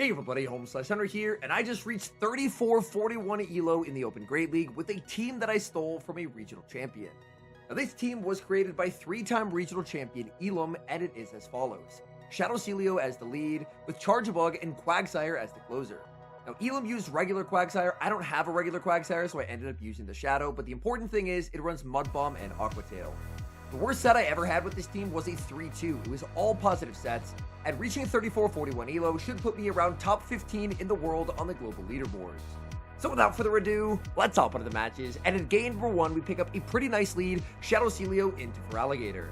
Hey everybody, HomeSliceHenry here, and I just reached 34-41 ELO in the Open Great League with a team that I stole from a regional champion. Now this team was created by 3-time regional champion ELO, and it is as follows. Shadow Celio as the lead, with Chargebug and Quagsire as the closer. Now ELO used regular Quagsire. I don't have a regular Quagsire, so I ended up using the Shadow, but the important thing is it runs Mud Bomb and Aqua Tail. The worst set I ever had with this team was a 3-2. It was all positive sets, and reaching 34-41 ELO should put me around top 15 in the world on the global leaderboards. So without further ado, let's hop into the matches, and in game number 1, we pick up a pretty nice lead, Shadow Celio into Feraligatr.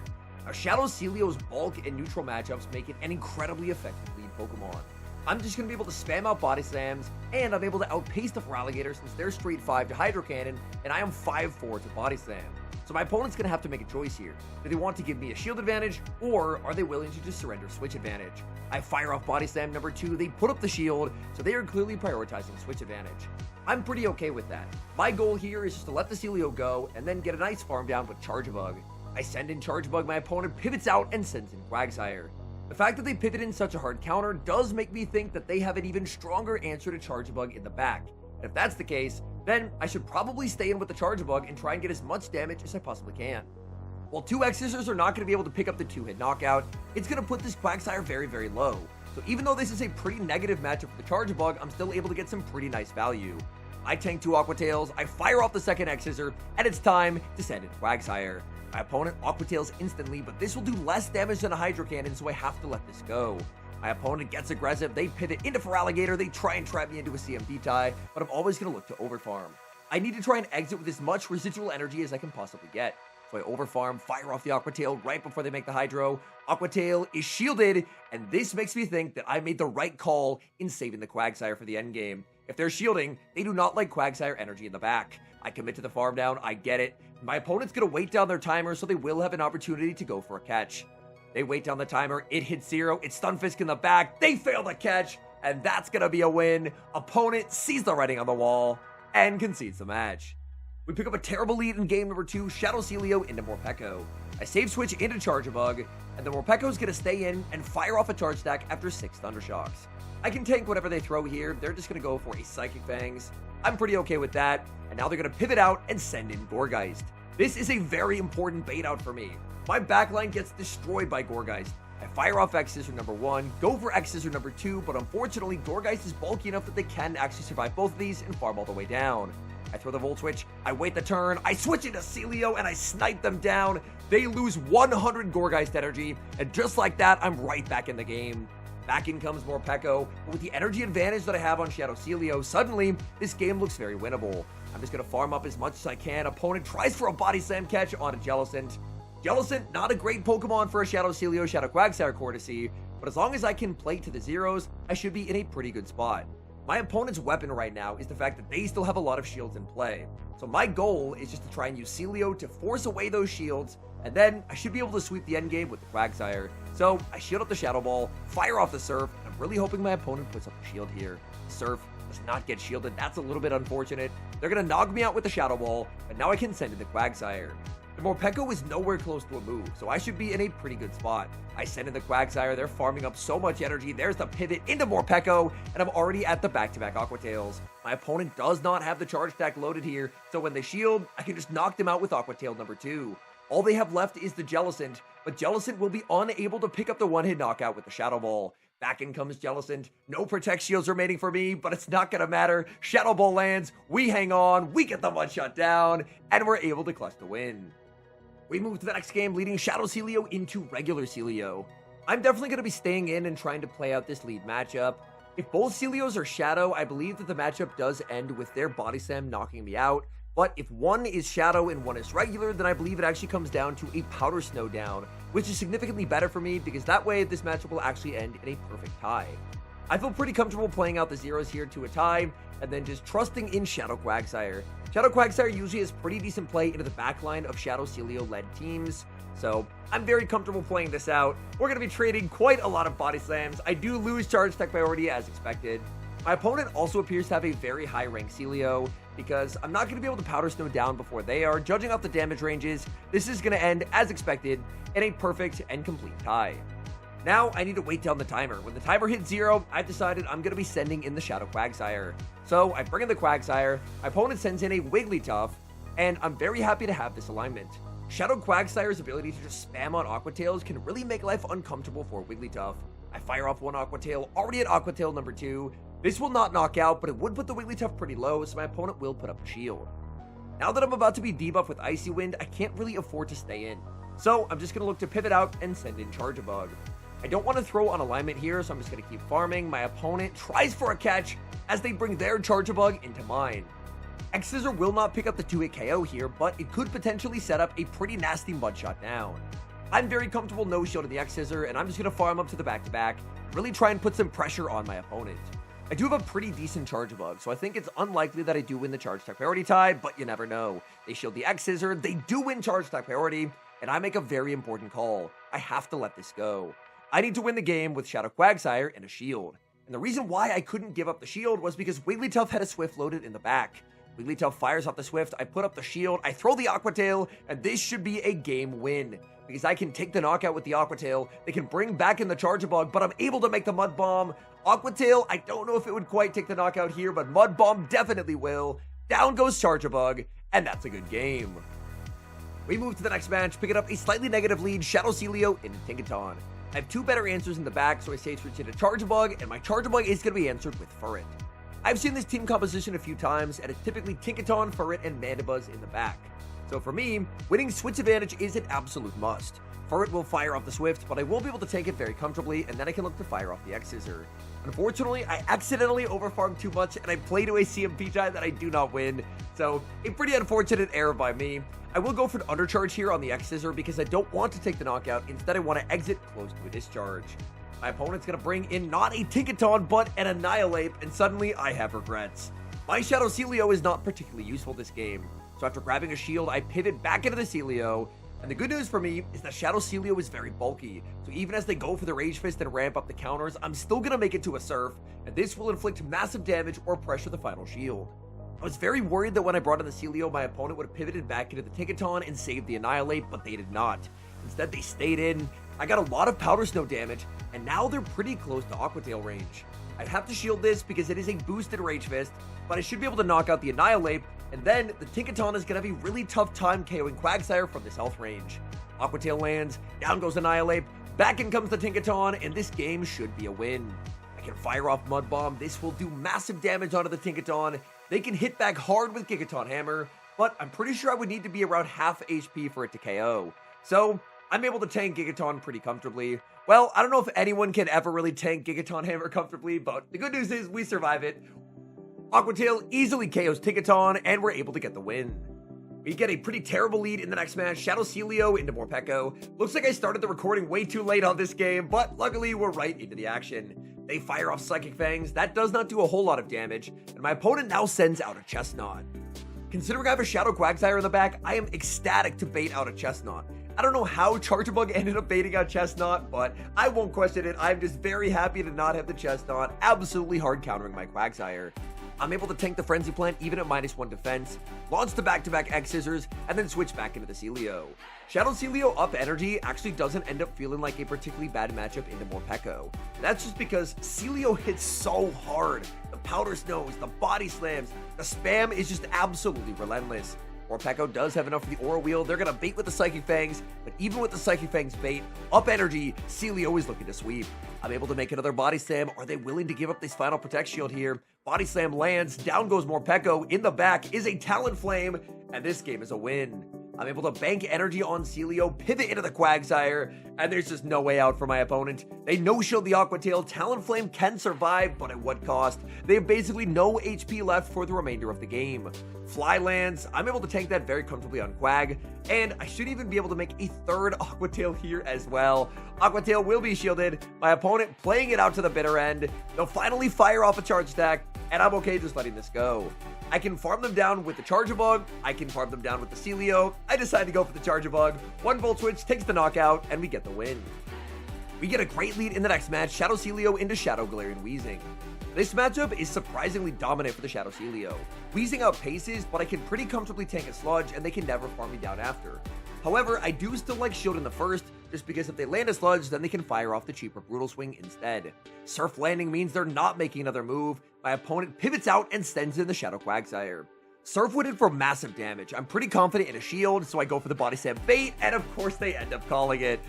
Now Shadow Celio's bulk and neutral matchups make it an incredibly effective lead Pokemon. I'm just going to be able to spam out Body Slams, and I'm able to outpace the Feraligatr since they're straight 5 to Hydro Cannon, and I am 5-4 to Body Slam. So my opponent's going to have to make a choice here. Do they want to give me a shield advantage, or are they willing to just surrender switch advantage? I fire off Body Slam number 2, they put up the shield, so they are clearly prioritizing switch advantage. I'm pretty okay with that. My goal here is just to let the Celio go, and then get a nice farm down with Chargebug. I send in Chargebug, my opponent pivots out and sends in Quagsire. The fact that they pivot in such a hard counter does make me think that they have an even stronger answer to Chargebug in the back. And if that's the case, then I should probably stay in with the Chargebug and try and get as much damage as I possibly can. While 2 X-Scissors are not going to be able to pick up the 2-hit knockout, it's going to put this Quagsire very, very low. So even though this is a pretty negative matchup for the Chargebug, I'm still able to get some pretty nice value. I tank 2 Aqua Tails, I fire off the second X-Scissor, and it's time to send in Quagsire. My opponent Aqua Tails instantly, but this will do less damage than a Hydro Cannon, so I have to let this go. My opponent gets aggressive, they pivot into Feraligatr, they try and trap me into a CMD tie, but I'm always going to look to overfarm. I need to try and exit with as much residual energy as I can possibly get. So I overfarm, fire off the Aqua Tail right before they make the Hydro. Aqua Tail is shielded, and this makes me think that I made the right call in saving the Quagsire for the endgame. If they're shielding, they do not like Quagsire energy in the back. I commit to the farm down, I get it. My opponent's going to wait down their timer, so they will have an opportunity to go for a catch. They wait down the timer, it hits 0, it's Stunfisk in the back, they fail the catch, and that's going to be a win. Opponent sees the writing on the wall, and concedes the match. We pick up a terrible lead in game number 2, Shadow Celio into Morpeko. I save switch into Chargebug, and the Morpeko's going to stay in and fire off a charge stack after 6 Thundershocks. I can tank whatever they throw here, they're just going to go for a Psychic Fangs. I'm pretty okay with that, and now they're going to pivot out and send in Gourgeist. This is a very important bait out for me. My backline gets destroyed by Gourgeist. I fire off X-Scissor number 1, go for X-Scissor number 2, but unfortunately Gourgeist is bulky enough that they can actually survive both of these and farm all the way down. I throw the Volt Switch, I wait the turn, I switch into Celio, and I snipe them down. They lose 100 Gourgeist energy, and just like that, I'm right back in the game. Back in comes Morpeko, but with the energy advantage that I have on Shadow Celio, suddenly, this game looks very winnable. I'm just going to farm up as much as I can. Opponent tries for a Body Slam catch on a Jellicent. Jellicent, not a great Pokemon for a Shadow Celio, Shadow Quagsire courtesy, but as long as I can play to the zeros, I should be in a pretty good spot. My opponent's weapon right now is the fact that they still have a lot of shields in play. So my goal is just to try and use Celio to force away those shields, and then I should be able to sweep the endgame with the Quagsire. So I shield up the Shadow Ball, fire off the Surf, and I'm really hoping my opponent puts up a shield here. The Surf does not get shielded, that's a little bit unfortunate. They're going to knock me out with the Shadow Ball, and now I can send in the Quagsire. The Morpeko is nowhere close to a move, so I should be in a pretty good spot. I send in the Quagsire, they're farming up so much energy, there's the pivot into Morpeko, and I'm already at the back-to-back Aqua Tails. My opponent does not have the charge stack loaded here, so when they shield, I can just knock them out with Aqua Tail number 2. All they have left is the Jellicent, but Jellicent will be unable to pick up the one-hit knockout with the Shadow Ball. Back in comes Jellicent, no Protect Shields remaining for me, but it's not gonna matter. Shadow Ball lands, we hang on, we get the one-shot down, and we're able to clutch the win. We move to the next game, leading Shadow Celio into regular Celio. I'm definitely going to be staying in and trying to play out this lead matchup. If both Celios are Shadow, I believe that the matchup does end with their Body Slam knocking me out. But if one is Shadow and one is regular, then I believe it actually comes down to a Powder Snow down, which is significantly better for me because that way this matchup will actually end in a perfect tie. I feel pretty comfortable playing out the zeros here to a tie, and then just trusting in Shadow Quagsire. Shadow Quagsire usually has pretty decent play into the backline of Shadow Celio-led teams, so I'm very comfortable playing this out. We're going to be trading quite a lot of Body Slams. I do lose Charge Tech priority as expected. My opponent also appears to have a very high rank Celio, because I'm not going to be able to Powder Snow down before they are. Judging off the damage ranges, this is going to end, as expected, in a perfect and complete tie. Now I need to wait down the timer. When the timer hits 0, I've decided I'm going to be sending in the Shadow Quagsire. So I bring in the Quagsire, my opponent sends in a Wigglytuff, and I'm very happy to have this alignment. Shadow Quagsire's ability to just spam on Aqua Tails can really make life uncomfortable for Wigglytuff. I fire off one Aqua Tail, already at Aqua Tail number 2. This will not knock out, but it would put the Wigglytuff pretty low, so my opponent will put up a shield. Now that I'm about to be debuffed with Icy Wind, I can't really afford to stay in. So I'm just going to look to pivot out and send in Charge-a-Bug. I don't want to throw on alignment here, so I'm just going to keep farming. My opponent tries for a catch as they bring their Charge-a-Bug into mine. X-Scissor will not pick up the 2-hit KO here, but it could potentially set up a pretty nasty Mudshot down. I'm very comfortable no-shielding the X-Scissor, and I'm just going to farm up to the back-to-back, really try and put some pressure on my opponent. I do have a pretty decent Charge-a-Bug, so I think it's unlikely that I do win the Charge Attack priority tie, but you never know. They shield the X-Scissor, they do win Charge Attack priority, and I make a very important call. I have to let this go. I need to win the game with Shadow Quagsire and a shield. And the reason why I couldn't give up the shield was because Wigglytuff had a Swift loaded in the back. Wigglytuff fires off the Swift, I put up the shield, I throw the Aqua Tail, and this should be a game win. Because I can take the knockout with the Aqua Tail, they can bring back in the Charge-a-Bug, but I'm able to make the Mud Bomb. Aqua Tail, I don't know if it would quite take the knockout here, but Mud Bomb definitely will. Down goes Charge-a-Bug, and that's a good game. We move to the next match, picking up a slightly negative lead, Shadow Celio into Tinkaton. I have 2 better answers in the back, so I say switch into Charge-a-Bug, and my Charge-a-Bug is going to be answered with Furret. I've seen this team composition a few times, and it's typically Tinkaton, Furret, and Mandibuzz in the back. So for me, winning switch advantage is an absolute must. Furret will fire off the Swift, but I will be able to take it very comfortably, and then I can look to fire off the X-Scissor. Unfortunately, I accidentally overfarmed too much, and I play to a CMP tie that I do not win, so a pretty unfortunate error by me. I will go for an undercharge here on the X-Scissor because I don't want to take the knockout, instead I want to exit close to a discharge. My opponent's going to bring in not a Tinkaton, but an Annihilate, and suddenly I have regrets. My Shadow Celio is not particularly useful this game, so after grabbing a shield, I pivot back into the Celio. And the good news for me is that Shadow Celio is very bulky, so even as they go for the Rage Fist and ramp up the counters, I'm still going to make it to a Surf, and this will inflict massive damage or pressure the final shield. I was very worried that when I brought in the Celio, my opponent would have pivoted back into the Tinkaton and saved the Annihilate, but they did not. Instead, they stayed in. I got a lot of Powder Snow damage, and now they're pretty close to Aqua Tail range. I'd have to shield this because it is a boosted Rage Fist, but I should be able to knock out the Annihilate, and then the Tinkaton is going to have a really tough time KOing Quagsire from this health range. Aqua Tail lands, down goes Annihilate, back in comes the Tinkaton, and this game should be a win. I can fire off Mud Bomb, this will do massive damage onto the Tinkaton. They can hit back hard with Gigaton Hammer, but I'm pretty sure I would need to be around half HP for it to KO. So, I'm able to tank Gigaton pretty comfortably. Well, I don't know if anyone can ever really tank Gigaton Hammer comfortably, but the good news is we survive it. Aqua Tail easily KOs Tinkaton, and we're able to get the win. We get a pretty terrible lead in the next match, Shadow Celio into Morpeko. Looks like I started the recording way too late on this game, but luckily we're right into the action. They fire off Psychic Fangs, that does not do a whole lot of damage, and my opponent now sends out a Chestnut. Considering I have a Shadow Quagsire in the back, I am ecstatic to bait out a Chestnut. I don't know how Charge-a-Bug ended up baiting out Chestnut, but I won't question it. I'm just very happy to not have the Chestnut, absolutely hard countering my Quagsire. I'm able to tank the Frenzy Plant even at -1 defense, launch the back-to-back X-Scissors, and then switch back into the Celio. Shadow Celio up energy actually doesn't end up feeling like a particularly bad matchup into Morpeko. That's just because Celio hits so hard. The Powder Snows, the Body Slams, the spam is just absolutely relentless. Morpeko does have enough for the Aura Wheel. They're going to bait with the Psychic Fangs, but even with the Psychic Fangs bait, up energy, Celio is looking to sweep. I'm able to make another Body Slam. Are they willing to give up this final Protect Shield here? Body Slam lands, down goes Morpeko. In the back is a Talonflame, and this game is a win. I'm able to bank energy on Celio, pivot into the Quagsire, and there's just no way out for my opponent. They no-shield the Aqua Tail. Talonflame can survive, but at what cost? They have basically no HP left for the remainder of the game. Fly lands, I'm able to tank that very comfortably on Quag, and I should even be able to make a third Aqua Tail here as well. Aqua Tail will be shielded, my opponent playing it out to the bitter end. They'll finally fire off a charge attack, and I'm okay just letting this go. I can farm them down with the Charge-a-Bug, I can farm them down with the Celio. I decide to go for the Charge-a-Bug. 1 Volt Switch takes the knockout, and we get the win. We get a great lead in the next match, Shadow Celio into Shadow Galarian Weezing. This matchup is surprisingly dominant for the Shadow Celio. Weezing outpaces, but I can pretty comfortably tank a Sludge, and they can never farm me down after. However, I do still like shielding the first, just because if they land a sludge, then they can fire off the cheaper brutal swing instead. Surf landing means they're not making another move. My opponent pivots out and sends in the Shadow Quagsire. Surf would hit for massive damage. I'm pretty confident in a shield, so I go for the body slam bait, and of course they end up calling it.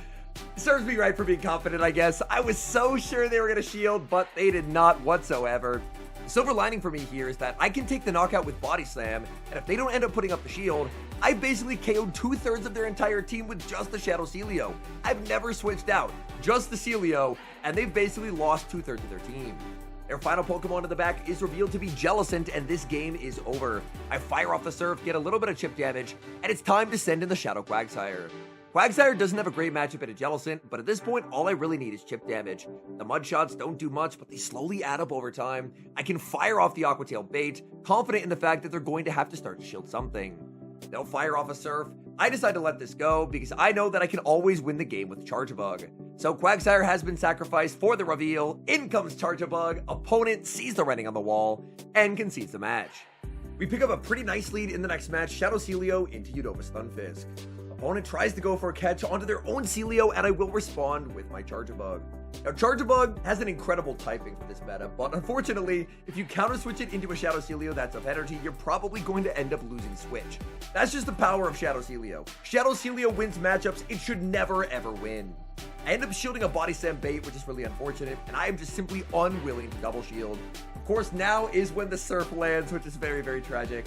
Serves me right for being confident, I guess. I was so sure they were going to shield, but they did not whatsoever. The silver lining for me here is that I can take the knockout with body slam, and if they don't end up putting up the shield, I basically KO'd 2/3 of their entire team with just the Shadow Celio. I've never switched out, just the Celio, and they've basically lost 2/3 of their team. Their final Pokemon in the back is revealed to be Jellicent, and this game is over. I fire off the Surf, get a little bit of chip damage, and it's time to send in the Shadow Quagsire. Quagsire doesn't have a great matchup at a Jellicent, but at this point, all I really need is chip damage. The Mud Shots don't do much, but they slowly add up over time. I can fire off the Aqua Tail bait, confident in the fact that they're going to have to start to shield something. They'll fire off a Surf. I decide to let this go because I know that I can always win the game with Charge-a-Bug. So Quagsire has been sacrificed for the reveal. In comes Charge-a-Bug. Opponent sees the writing on the wall and concedes the match. We pick up a pretty nice lead in the next match. Shadow Celio into Unova Stunfisk. Opponent tries to go for a catch onto their own Celio, and I will respond with my Charge-a-Bug. Now, Charge-a-Bug has an incredible typing for this meta, but unfortunately, if you counter-switch it into a Shadow Celio that's of energy, you're probably going to end up losing Switch. That's just the power of Shadow Celio. Shadow Celio wins matchups it should never ever win. I end up shielding a body slam bait, which is really unfortunate, and I am just simply unwilling to double shield. Of course, now is when the Surf lands, which is very, very tragic.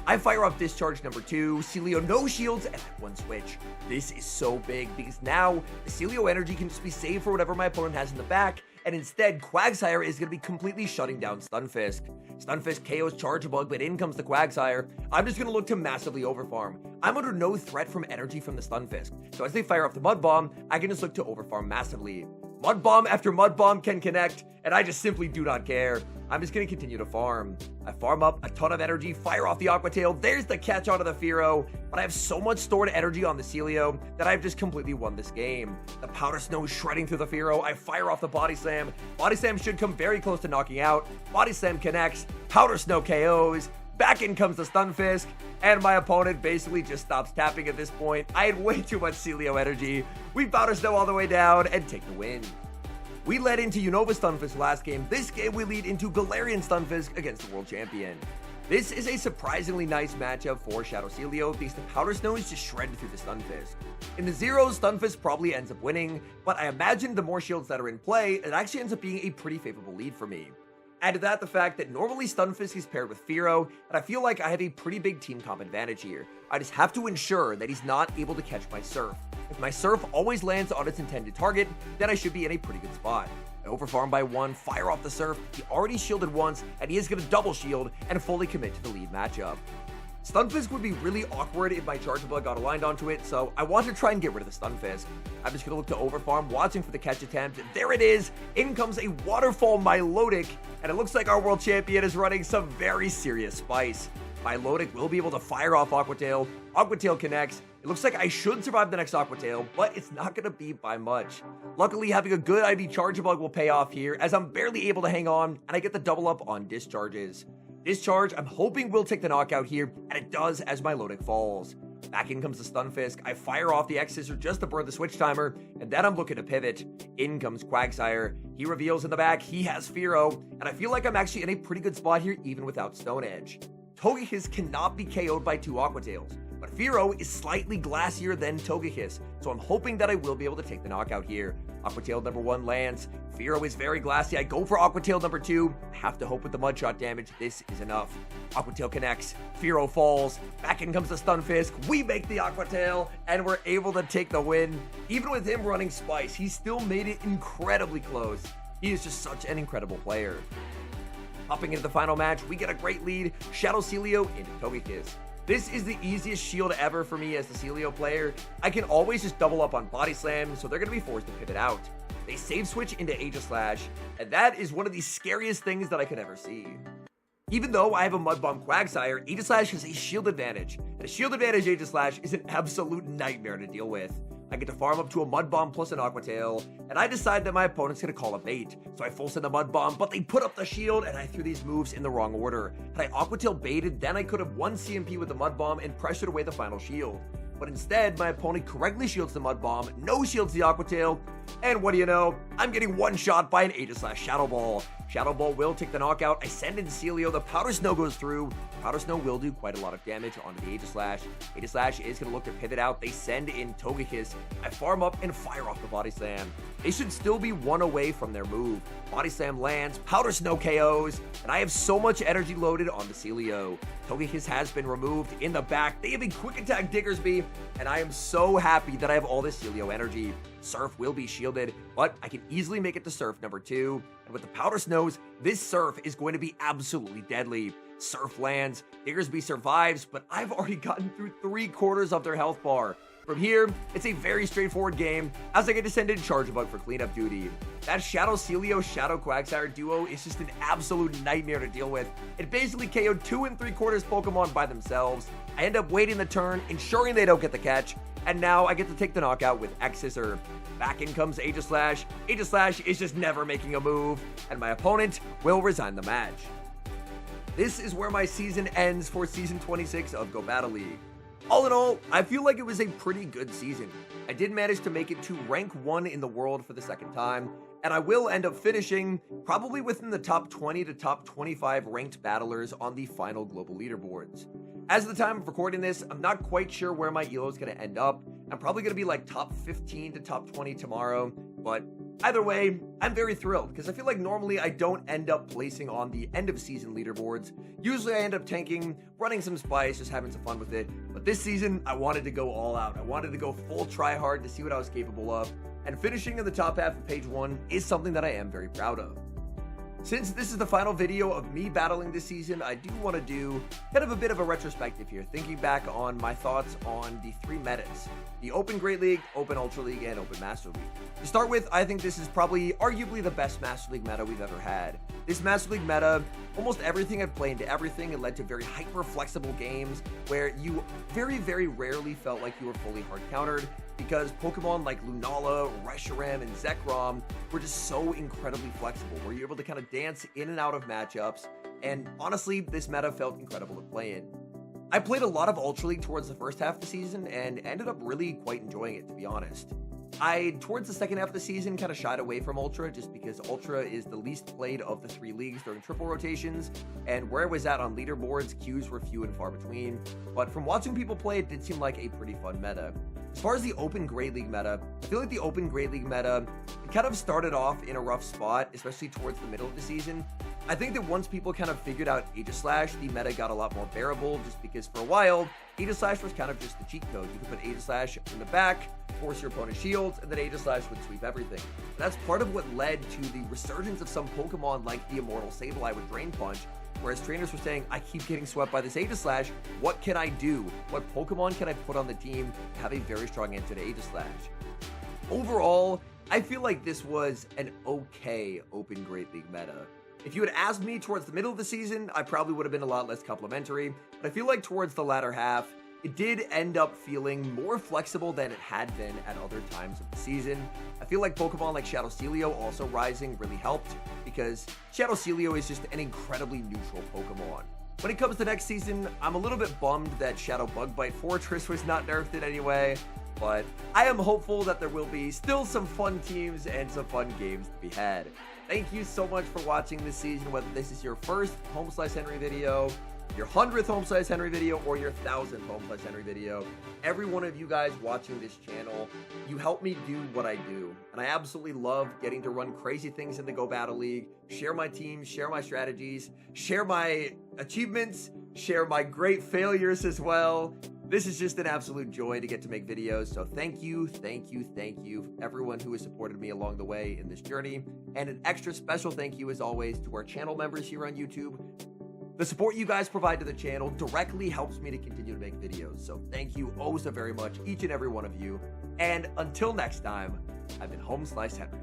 I fire off Discharge number 2, Celio no shields, and I one switch. This is so big because now the Celio energy can just be saved for whatever my opponent has in the back, and instead Quagsire is going to be completely shutting down Stunfisk. Stunfisk KOs Charge-a-Bug, but in comes the Quagsire. I'm just going to look to massively overfarm. I'm under no threat from energy from the Stunfisk, so as they fire off the Mud Bomb, I can just look to overfarm massively. Mud Bomb after Mud Bomb can connect, and I just simply do not care. I'm just going to continue to farm. I farm up a ton of energy, fire off the Aqua Tail, there's the catch onto the Fearow, but I have so much stored energy on the Celio that I've just completely won this game. The Powder Snow is shredding through the Fearow, I fire off the Body Slam. Body Slam should come very close to knocking out. Body Slam connects, Powder Snow KOs, back in comes the Stunfisk, and my opponent basically just stops tapping at this point. I had way too much Celio energy. We Powder Snow all the way down and take the win. We led into Unova Stunfisk last game. This game we lead into Galarian Stunfisk against the world champion. This is a surprisingly nice matchup for Shadow Celio because the Powder Snow is just shredded through the Stunfisk. In the Zeros, Stunfisk probably ends up winning, but I imagine the more shields that are in play, it actually ends up being a pretty favorable lead for me. Add to that the fact that normally Stunfisk is paired with Fearow, and I feel like I have a pretty big team comp advantage here. I just have to ensure that he's not able to catch my Surf. If my Surf always lands on its intended target, then I should be in a pretty good spot. I overfarm by 1, fire off the Surf, he already shielded once, and he is going to double shield and fully commit to the lead matchup. Stunfisk would be really awkward if my Charge-a-Bug got aligned onto it, so I want to try and get rid of the Stunfisk. I'm just going to look to overfarm, watching for the catch attempt, and there it is! In comes a Waterfall Milotic, and it looks like our world champion is running some very serious spice. Milotic will be able to fire off Aqua Tail. Aqua Tail connects. It looks like I should survive the next Aqua Tail, but it's not going to be by much. Luckily, having a good IV Charge-a-Bug will pay off here, as I'm barely able to hang on, and I get the double up on Discharges. Discharge, I'm hoping will take the knockout here, and it does as Milotic falls. Back in comes the Stunfisk. I fire off the X-Scissor just to burn the switch timer, and then I'm looking to pivot. In comes Quagsire. He reveals in the back he has Fearow, and I feel like I'm actually in a pretty good spot here even without Stone Edge. Togekiss cannot be KO'd by 2 Aqua Tails, but Fearow is slightly glassier than Togekiss, so I'm hoping that I will be able to take the knockout here. Aqua Tail number 1 lands. Fearow is very glassy. I go for Aqua Tail number 2. I have to hope with the Mud Shot damage this is enough. Aqua Tail connects. Fearow falls. Back in comes the Stunfisk. We make the Aqua Tail, and we're able to take the win. Even with him running Spice, he still made it incredibly close. He is just such an incredible player. Hopping into the final match, we get a great lead. Shadow Celio into Togekiss. This is the easiest shield ever for me as the Celio player. I can always just double up on Body Slam, so they're going to be forced to pivot out. They save switch into Aegislash, and that is one of the scariest things that I could ever see. Even though I have a Mud Bomb Quagsire, Aegislash has a shield advantage, and a shield advantage Aegislash is an absolute nightmare to deal with. I get to farm up to a Mud Bomb plus an Aqua Tail, and I decide that my opponent's going to call a bait. So I full send the Mud Bomb, but they put up the shield, and I threw these moves in the wrong order. Had I Aqua Tail baited, then I could have won CMP with the Mud Bomb and pressured away the final shield. but instead my opponent correctly shields the Mud Bomb, no shields the Aqua Tail, and what do you know, I'm getting one shot by an Aegislash Shadow Ball. Shadow Ball will take the knockout. I send in Celio. The Powder Snow goes through. Powder Snow will do quite a lot of damage onto the Aegislash. Aegislash is going to look to pivot out. They send in Togekiss. I farm up and fire off the Body Slam. They should still be one away from their move. Body Slam lands, Powder Snow KOs, and I have so much energy loaded on the Celio. Togekiss has been removed. In the back, they have a Quick Attack Diggersby, and I am so happy that I have all this Celio energy. Surf will be shielded, but I can easily make it to Surf number 2. And with the Powder Snows, this Surf is going to be absolutely deadly. Surf lands, Diggersby survives, but I've already gotten through 3/4 of their health bar. From here, it's a very straightforward game as I get to send in Charge Bug for cleanup duty. That Shadow Celio Shadow Quagsire duo is just an absolute nightmare to deal with. It basically KO'd 2 3/4 Pokemon by themselves. I end up waiting the turn, ensuring they don't get the catch, and now I get to take the knockout with X-Scissor. Back in comes Aegislash. Aegislash is just never making a move, and my opponent will resign the match. This is where my season ends for Season 26 of Go Battle League. All in all, I feel like it was a pretty good season. I did manage to make it to rank 1 in the world for the second time, and I will end up finishing probably within the top 20 to top 25 ranked battlers on the final global leaderboards. As of the time of recording this, I'm not quite sure where my ELO is going to end up. I'm probably going to be like top 15 to top 20 tomorrow, but either way, I'm very thrilled because I feel like normally I don't end up placing on the end of season leaderboards. Usually I end up tanking, running some spice, just having some fun with it. But this season, I wanted to go all out. I wanted to go full try hard to see what I was capable of. And finishing in the top half of page 1 is something that I am very proud of. Since this is the final video of me battling this season, I do want to do kind of a bit of a retrospective here, thinking back on my thoughts on the 3 metas: the Open Great League, Open Ultra League, and Open Master League. To start with, I think this is probably arguably the best Master League meta we've ever had. This Master League meta, almost everything had played into everything. It led to very hyper-flexible games where you very, very rarely felt like you were fully hard-countered, because Pokemon like Lunala, Reshiram, and Zekrom were just so incredibly flexible, where you're able to kind of dance in and out of matchups, and honestly, this meta felt incredible to play in. I played a lot of Ultra League towards the first half of the season, and ended up really quite enjoying it, to be honest. Towards the second half of the season, kind of shied away from Ultra, just because Ultra is the least played of the 3 leagues during triple rotations, and where I was at on leaderboards, queues were few and far between, but from watching people play, it did seem like a pretty fun meta. As far as the Open Great League meta, I feel like the Open Great League meta, it kind of started off in a rough spot, especially towards the middle of the season. I think that once people kind of figured out Aegislash, the meta got a lot more bearable, just because for a while, Aegislash was kind of just the cheat code. You could put Aegislash in the back, force your opponent's shields, and then Aegislash would sweep everything. And that's part of what led to the resurgence of some Pokemon like the Immortal Sableye with Drain Punch, whereas trainers were saying, I keep getting swept by this Aegislash, what can I do? What Pokemon can I put on the team to have a very strong answer to Aegislash? Overall, I feel like this was an okay Open Great League meta. If you had asked me towards the middle of the season, I probably would have been a lot less complimentary, but I feel like towards the latter half, it did end up feeling more flexible than it had been at other times of the season. I feel like Pokemon like Shadow Celio also rising really helped, because Shadow Celio is just an incredibly neutral Pokemon. When it comes to next season, I'm a little bit bummed that Shadow Bugbite Fortress was not nerfed in any way, but I am hopeful that there will be still some fun teams and some fun games to be had. Thank you so much for watching this season, whether this is your first HomeSliceHenry video, your 100th HomeSliceHenry video, or your 1000th HomeSliceHenry video. Every one of you guys watching this channel, you help me do what I do. And I absolutely love getting to run crazy things in the Go Battle League, share my teams, share my strategies, share my achievements, share my great failures as well. This is just an absolute joy to get to make videos, so thank you, everyone who has supported me along the way in this journey, and an extra special thank you, as always, to our channel members here on YouTube. The support you guys provide to the channel directly helps me to continue to make videos, so thank you oh so very much, each and every one of you, and until next time, I've been HomeSliceHenry.